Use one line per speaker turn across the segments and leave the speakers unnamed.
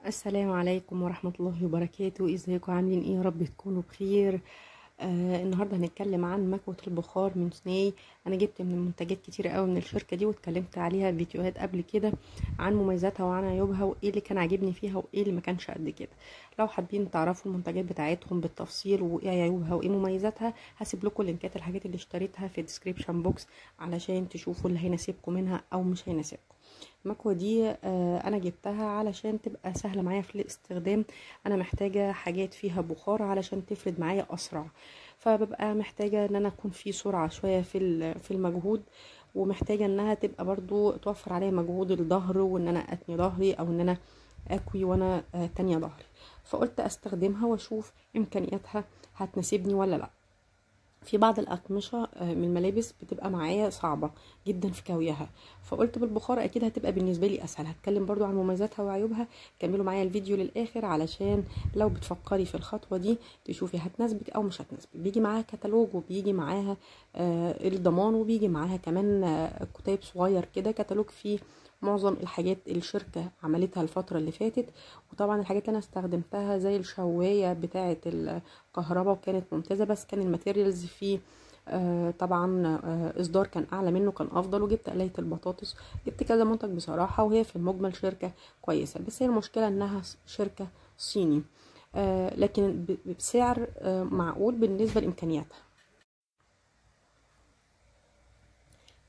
السلام عليكم ورحمة الله وبركاته. ازيكم عاملين ايه؟ يا رب تكونوا بخير. النهارده هنتكلم عن مكوة البخار من سناي. انا جبت من منتجات كتيرة قوي من الشركة دي واتكلمت عليها في فيديوهات قبل كده عن مميزاتها وعن عيوبها وايه اللي كان عاجبني فيها وايه اللي ما كانش قد كده. لو حابين تعرفوا المنتجات بتاعتهم بالتفصيل وايه عيوبها وايه مميزاتها هسيب لكم لينكات الحاجات اللي اشتريتها في الديسكريبشن بوكس علشان تشوفوا اللي هيناسبكم منها او مش هيناسبكم. المكوة دي انا جبتها علشان تبقى سهلة معايا في الاستخدام. انا محتاجة حاجات فيها بخار علشان تفرد معايا اسرع، فببقى محتاجة ان انا اكون في سرعة شوية في المجهود، ومحتاجة انها تبقى برضو توفر عليا مجهود الظهر وان انا اتني ظهري او ان انا اكوي وانا تانية ظهري. فقلت استخدمها واشوف امكانياتها هتناسبني ولا لا. في بعض الأقمشة من الملابس بتبقى معايا صعبة جدا في كويها، فقلت بالبخار أكيد هتبقى بالنسبة لي أسهل. هتكلم برضو عن مميزاتها وعيوبها. كملوا معايا الفيديو للآخر علشان لو بتفكري في الخطوة دي تشوفي هتناسبك أو مش هتناسبك. بيجي معاها كتالوج وبيجي معاها الضمان وبيجي معاها كمان كتيب صغير كده كتالوج فيه معظم الحاجات الشركة عملتها الفترة اللي فاتت. وطبعا الحاجات اللي انا استخدمتها زي الشواية بتاعة الكهرباء وكانت ممتازة، بس كان الماتيريالز فيه طبعا اصدار كان اعلى منه كان افضل. وجبت قلاية البطاطس، جبت كذا منتج بصراحة، وهي في المجمل شركة كويسة، بس هي المشكلة انها شركة صيني لكن بسعر معقول بالنسبة لامكانياتها.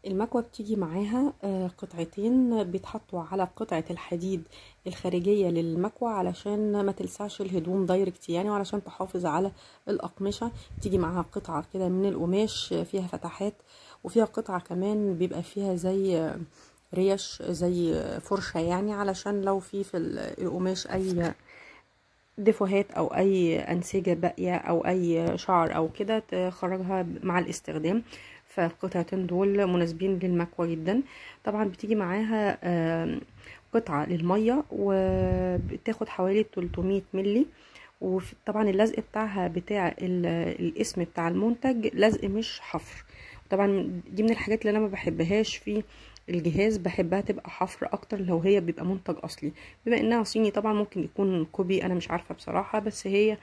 المكوة بتيجي معاها قطعتين بيتحطوا على قطعة الحديد الخارجية للمكوة علشان ما تلسعش الهدوم دايركت يعني، وعلشان تحافظ على الأقمشة. تيجي معاها قطعة كده من القماش فيها فتحات، وفيها قطعة كمان بيبقى فيها زي ريش زي فرشة يعني، علشان لو في القماش أي ديفوهات او اي انسجه باقيه او اي شعر او كده تخرجها مع الاستخدام. فالقطعتين دول مناسبين للمكوى جدا. طبعا بتيجي معاها قطعه للميه وبتاخد حوالي 300 ملي. وطبعا اللزق بتاعها بتاع الاسم بتاع المنتج لزق مش حفر. طبعا دي من الحاجات اللي انا ما بحبهاش في الجهاز، بحبها تبقى حفر اكتر لو هي بيبقى منتج اصلي. بما انها صيني طبعا ممكن يكون كوبي، انا مش عارفه بصراحه، بس هي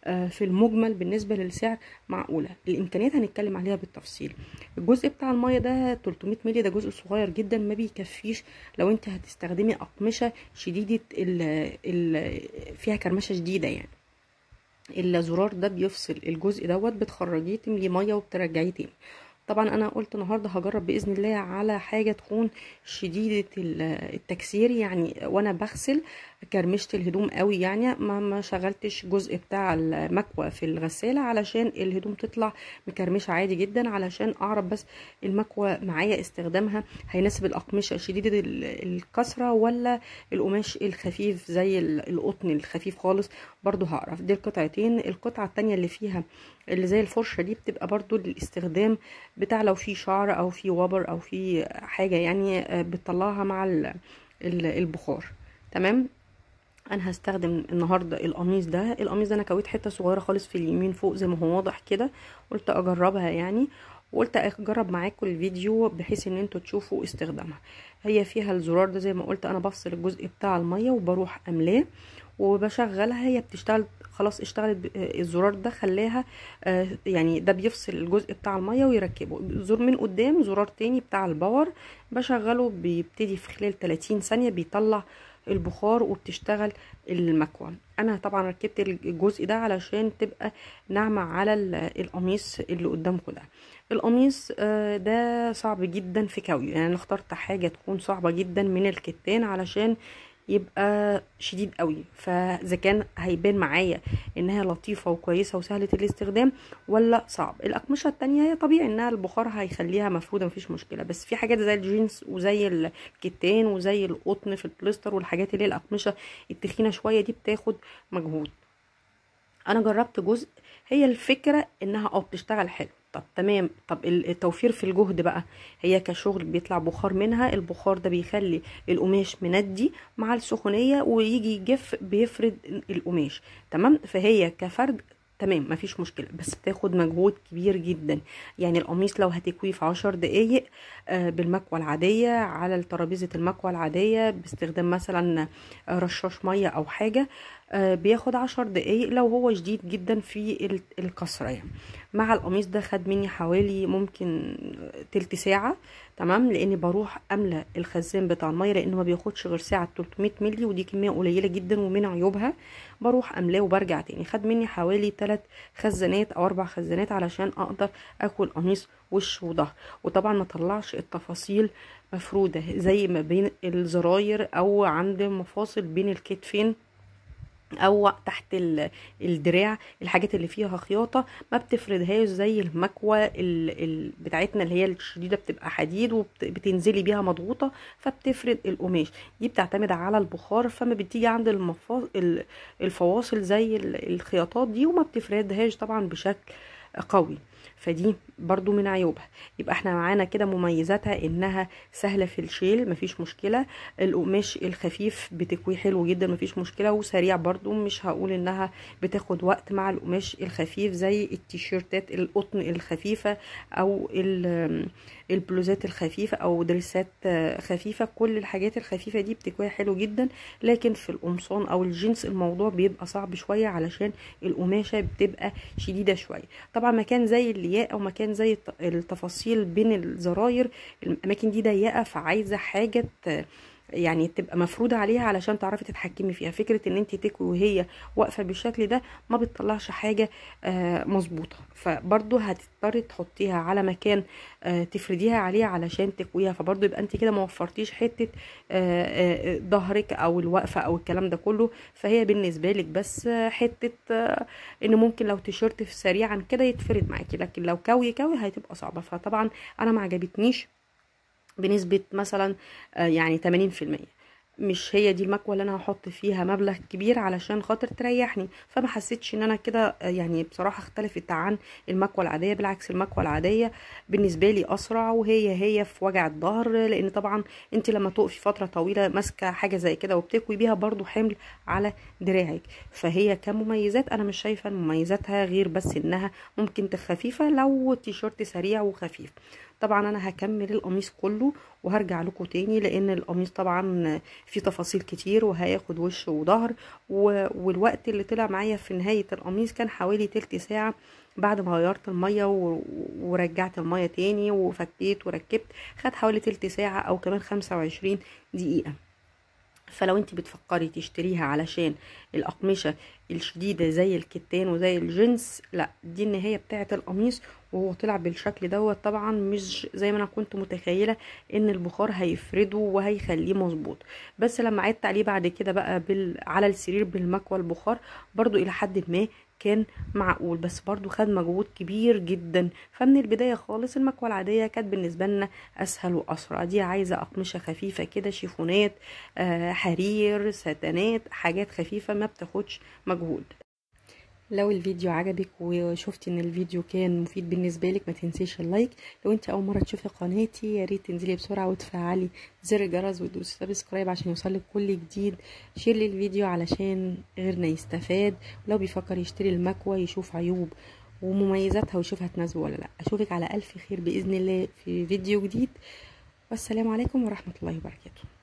في المجمل بالنسبه للسعر معقوله. الامكانيات هنتكلم عليها بالتفصيل. الجزء بتاع الميه ده 300 مللي، ده جزء صغير جدا ما بيكفيش لو انت هتستخدمي اقمشه شديده فيها كرمشه شديده يعني. الزرار ده بيفصل الجزء دوت، بتخرجيه تملي ميه وبترجعيه تاني. طبعا انا قلت النهارده هجرب باذن الله على حاجه تكون شديده التكسير يعني، وانا بغسل كرمشت الهدوم قوي يعني، ما شغلتش الجزء بتاع المكوى في الغساله علشان الهدوم تطلع مكرمشه عادي جدا، علشان اعرف بس المكوى معايا استخدامها هيناسب الاقمشه شديده الكسره ولا القماش الخفيف زي القطن الخفيف خالص. برضو هعرف. دي القطعتين. القطعه التانية اللي فيها اللي زي الفرشه دي بتبقى برضو للاستخدام بتاع لو في شعر او في وبر او في حاجه يعني بتطلعها مع البخار. تمام. انا هستخدم النهارده القميص ده. القميص ده انا كويت حته صغيره خالص في اليمين فوق زي ما هو واضح كده، قلت اجربها يعني، وقلت اجرب معاكم الفيديو بحيث ان انتوا تشوفوا استخدامها. هي فيها الزرار ده زي ما قلت، انا بفصل الجزء بتاع الميه وبروح املاه وبشغلها. هي بتشتغل خلاص، اشتغلت. الزرار ده خلاها يعني ده بيفصل الجزء بتاع الميه ويركبه. زر من قدام زرار تاني بتاع الباور بشغله، بيبتدي في خلال 30 ثانيه بيطلع البخار وبتشتغل المكوى. انا طبعا ركبت الجزء ده علشان تبقى ناعمه على القميص اللي قدامكم ده. القميص ده صعب جدا في كويه يعني، انا اخترت حاجه تكون صعبه جدا من الكتان علشان يبقى شديد قوي. فاذا كان هيبان معايا انها لطيفه وكويسه وسهله الاستخدام ولا صعب. الاقمشه التانية هي طبيعي انها البخار هيخليها مفروده مفيش مشكله، بس في حاجات زي الجينز وزي الكتان وزي القطن في البوليستر والحاجات اللي هي الاقمشه التخينه شويه دي بتاخد مجهود. انا جربت جزء، هي الفكره انها بتشتغل حلو. طب تمام. طب التوفير في الجهد بقى، هي كشغل بيطلع بخار منها. البخار ده بيخلي القماش مندي مع السخونيه ويجي يجف بيفرد القماش. تمام. فهي كفرد تمام مفيش مشكله، بس بتاخد مجهود كبير جدا. يعني القميص لو هتكويه في 10 دقايق بالمكوه العاديه على ترابيزه المكوه العاديه باستخدام مثلا رشاش ميه او حاجه، بياخد 10 دقايق لو هو شديد جدا في الكسره يعني. مع القميص ده خد مني حوالي ممكن تلت ساعه. تمام، لاني بروح املى الخزان بتاع الميه، لانه ما بياخدش غير ساعه 300 مللي، ودي كميه قليله جدا ومن عيوبها. بروح املاه وبرجع تاني. خد مني حوالي 3 خزانات او 4 خزانات علشان اقدر اكل قميص وش وظهر. وطبعا ما طلعش التفاصيل مفروده زي ما بين الزراير او عند مفاصل بين الكتفين او تحت الدراع. الحاجات اللي فيها خياطه ما بتفردهاش زي المكوه بتاعتنا اللي هي الشديده، بتبقى حديد وبتنزلي بيها مضغوطه فبتفرد القماش. دي بتعتمد على البخار، فما بتيجي عند الفواصل زي الخياطات دي وما بتفردهاش طبعا بشكل قوي. فدي برضو من عيوبها. يبقى احنا معانا كده مميزاتها انها سهلة في الشيل مفيش مشكلة، القماش الخفيف بتكويه حلو جدا مفيش مشكلة، وسريع برضو. مش هقول انها بتاخد وقت مع القماش الخفيف زي التيشيرتات القطن الخفيفة او البلوزات الخفيفة او دريسات خفيفة. كل الحاجات الخفيفة دي بتكويه حلو جدا. لكن في القمصان او الجينز الموضوع بيبقى صعب شوية علشان القماشة بتبقى شديدة شوية. طبعا مكان زي الياقة او مكان زي التفاصيل بين الزراير، الاماكن دي ضيقة، فعايزة حاجة يعني تبقى مفروضة عليها علشان تعرفي تتحكمي فيها. فكرة ان انت تكوي وهي واقفة بالشكل ده ما بتطلعش حاجة مظبوطة. فبرضو هتضطري تحطيها على مكان تفرديها عليه علشان تكويها، فبرضو يبقى انت كده ما وفرتيش حتة ظهرك او الوقفة او الكلام ده كله. فهي بالنسبة لك بس حتة ان ممكن لو تيشيرت سريعا كده يتفرد معاكي، لكن لو كوي هتبقى صعبة. فطبعا انا ما عجبتنيش بنسبة مثلا يعني 80%. مش هي دي المكوه اللي انا هحط فيها مبلغ كبير علشان خاطر تريحني. فما حسيتش ان انا كده يعني بصراحه اختلفت عن المكوه العاديه. بالعكس المكوه العاديه بالنسبه لي اسرع، وهي في وجع الظهر، لان طبعا انت لما تقفي فتره طويله ماسكه حاجه زي كده وبتكوي بيها برضو حمل على دراعك. فهي كمميزات انا مش شايفه مميزاتها غير بس انها ممكن خفيفه لو تيشيرت سريع وخفيف. طبعا انا هكمل القميص كله وهرجع لكم تاني، لان القميص طبعا فيه تفاصيل كتير وهياخد وش وظهر. والوقت اللي طلع معايا في نهاية القميص كان حوالي تلت ساعة بعد ما غيرت المية ورجعت المية تاني وفكيت وركبت. خد حوالي تلت ساعة او كمان 25 دقيقة. فلو انت بتفكري تشتريها علشان الأقمشة الشديدة زي الكتان وزي الجنس، لا، دي النهاية بتاعة القميص وهو طلع بالشكل دوت. طبعا مش زي ما انا كنت متخيلة ان البخار هيفرده وهيخليه مظبوط. بس لما عدت عليه بعد كده بقى على السرير بالمكوى البخار برضو الى حد ما كان معقول، بس برضو خد مجهود كبير جدا. فمن البداية خالص المكوى العادية كانت بالنسبة لنا اسهل واسرع. دي عايزة اقمشة خفيفة كده، شيفونات، حرير، ستانات، حاجات خفيفة ما بتاخدش مجهود. لو الفيديو عجبك وشفتي ان الفيديو كان مفيد بالنسبه لك ما تنسيش اللايك. لو انت اول مره تشوفي قناتي يا ريت تنزلي بسرعه وتفعلي زر الجرس وتدوسي سبسكرايب عشان يوصلك كل جديد. شير للفيديو علشان غيرنا يستفاد، ولو بيفكر يشتري المكوى يشوف عيوب ومميزاتها ويشوف هتناسبه ولا لا. اشوفك على الف خير باذن الله في فيديو جديد، والسلام عليكم ورحمه الله وبركاته.